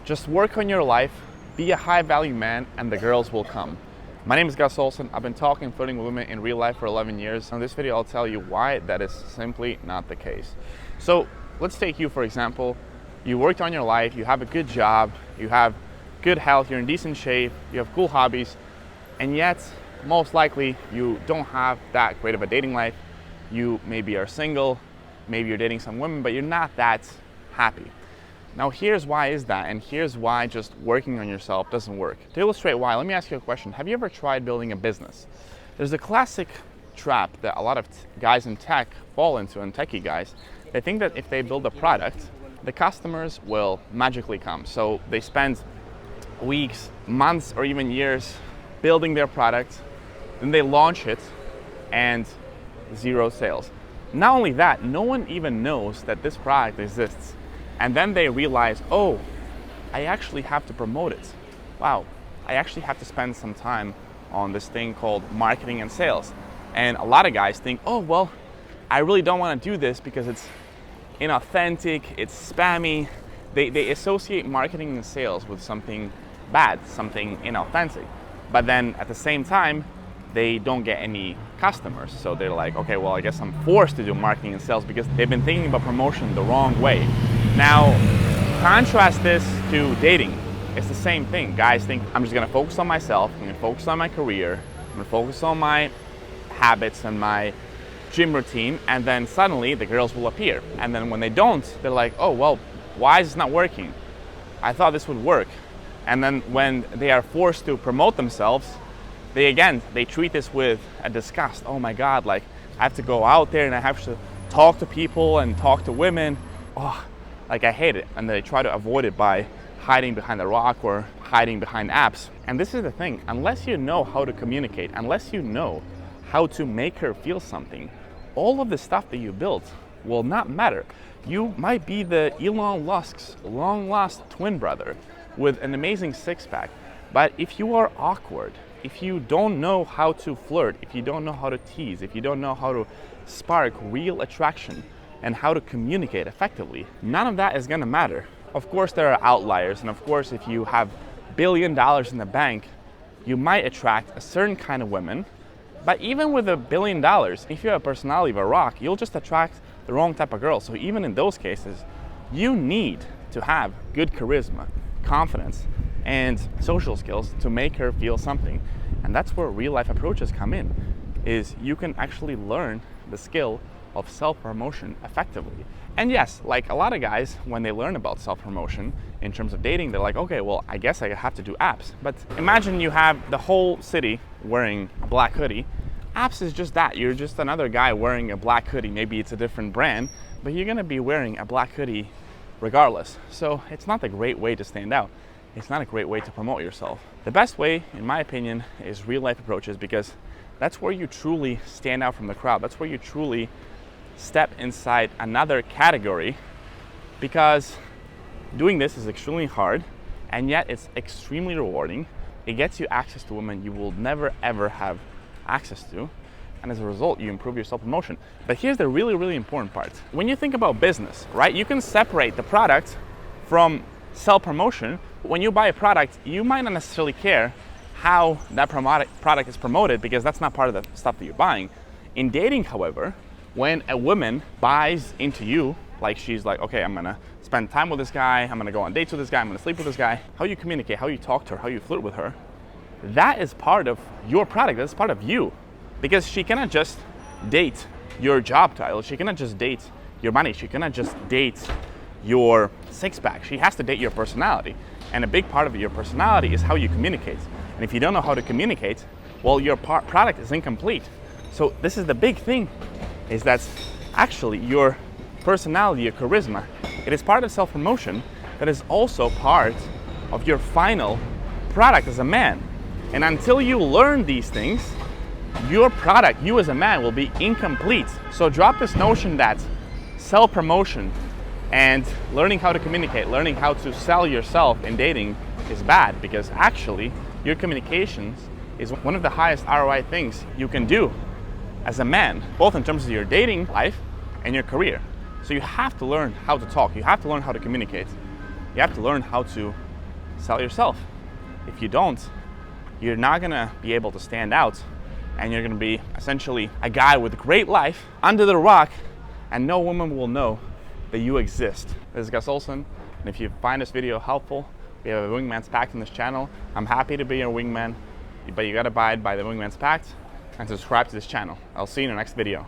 Just work on your life, be a high value man, and the girls will come. My name is Gus Olson. I've been talking and flirting with women in real life for 11 years. In this video, I'll tell you why that is simply not the case. So let's take you, for example. You worked on your life, you have a good job, you have good health, you're in decent shape, you have cool hobbies, and yet most likely you don't have that great of a dating life. You maybe are single, maybe you're dating some women, but you're not that happy. Now here's why is that, and here's why just working on yourself doesn't work. To illustrate why, let me ask you a question. Have you ever tried building a business? There's a classic trap that a lot of guys in tech fall into, and techie guys. They think that if they build a product, the customers will magically come. So they spend weeks, months, or even years building their product, then they launch it, and zero sales. Not only that, no one even knows that this product exists. And then they realize, oh, I actually have to promote it. Wow, I actually have to spend some time on this thing called marketing and sales. And a lot of guys think, oh, well, I really don't want to do this because it's inauthentic, it's spammy. They associate marketing and sales with something bad, something inauthentic. But then at the same time, they don't get any customers. So they're like, okay, well, I guess I'm forced to do marketing and sales because they've been thinking about promotion the wrong way. Now, contrast this to dating. It's the same thing. Guys think, I'm just gonna focus on myself, I'm gonna focus on my career, I'm gonna focus on my habits and my gym routine, and then suddenly the girls will appear. And then when they don't, they're like, oh, well, why is this not working? I thought this would work. And then when they are forced to promote themselves, they treat this with a disgust. Oh my God, like I have to go out there and I have to talk to people and talk to women. Oh, like I hate it. And they try to avoid it by hiding behind a rock or hiding behind apps. And this is the thing, unless you know how to communicate, unless you know how to make her feel something, all of the stuff that you built will not matter. You might be the Elon Musk's long-lost twin brother with an amazing six-pack, but if you are awkward, if you don't know how to flirt, if you don't know how to tease, if you don't know how to spark real attraction and how to communicate effectively, none of that is gonna matter. Of course, there are outliers, and of course, if you have $1 billion in the bank, you might attract a certain kind of women. But even with $1 billion, if you have a personality of a rock, you'll just attract the wrong type of girl. So even in those cases, you need to have good charisma, confidence, and social skills to make her feel something. And that's where real life approaches come in, is you can actually learn the skill of self-promotion effectively. And yes, like a lot of guys, when they learn about self-promotion in terms of dating, they're like, okay, well, I guess I have to do apps. But imagine you have the whole city wearing a black hoodie. Apps is just that. You're just another guy wearing a black hoodie. Maybe it's a different brand, but you're gonna be wearing a black hoodie regardless. So it's not a great way to stand out. It's not a great way to promote yourself. The best way, in my opinion, is real life approaches, because that's where you truly stand out from the crowd. That's where you truly step inside another category, because doing this is extremely hard, and yet it's extremely rewarding. It gets you access to women you will never ever have access to, and as a result you improve your self-promotion. But here's the really, really important part. When you think about business, right, you can separate the product from self-promotion. When you buy a product, you might not necessarily care how that product is promoted, because that's not part of the stuff that you're buying. In dating, however, when a woman buys into you, like she's like, okay, I'm gonna spend time with this guy, I'm gonna go on dates with this guy, I'm gonna sleep with this guy, how you communicate, how you talk to her, how you flirt with her, that is part of your product, that's part of you. Because she cannot just date your job title, she cannot just date your money, she cannot just date your six-pack, she has to date your personality. And a big part of your personality is how you communicate. And if you don't know how to communicate, well, your product is incomplete. So this is the big thing, is that actually your personality, your charisma, it is part of self-promotion that is also part of your final product as a man. And until you learn these things, your product, you as a man, will be incomplete. So drop this notion that self-promotion and learning how to communicate, learning how to sell yourself in dating is bad, because actually your communications is one of the highest ROI things you can do as a man, both in terms of your dating life and your career. So you have to learn how to talk, you have to learn how to communicate, you have to learn how to sell yourself. If you don't, you're not gonna be able to stand out, and you're gonna be essentially a guy with a great life under the rock, and no woman will know that you exist. This is Gus Olsen, and if you find this video helpful, we have a Wingman's Pact in this channel. I'm happy to be your wingman, but you gotta abide by the Wingman's Pact and subscribe to this channel. I'll see you in the next video.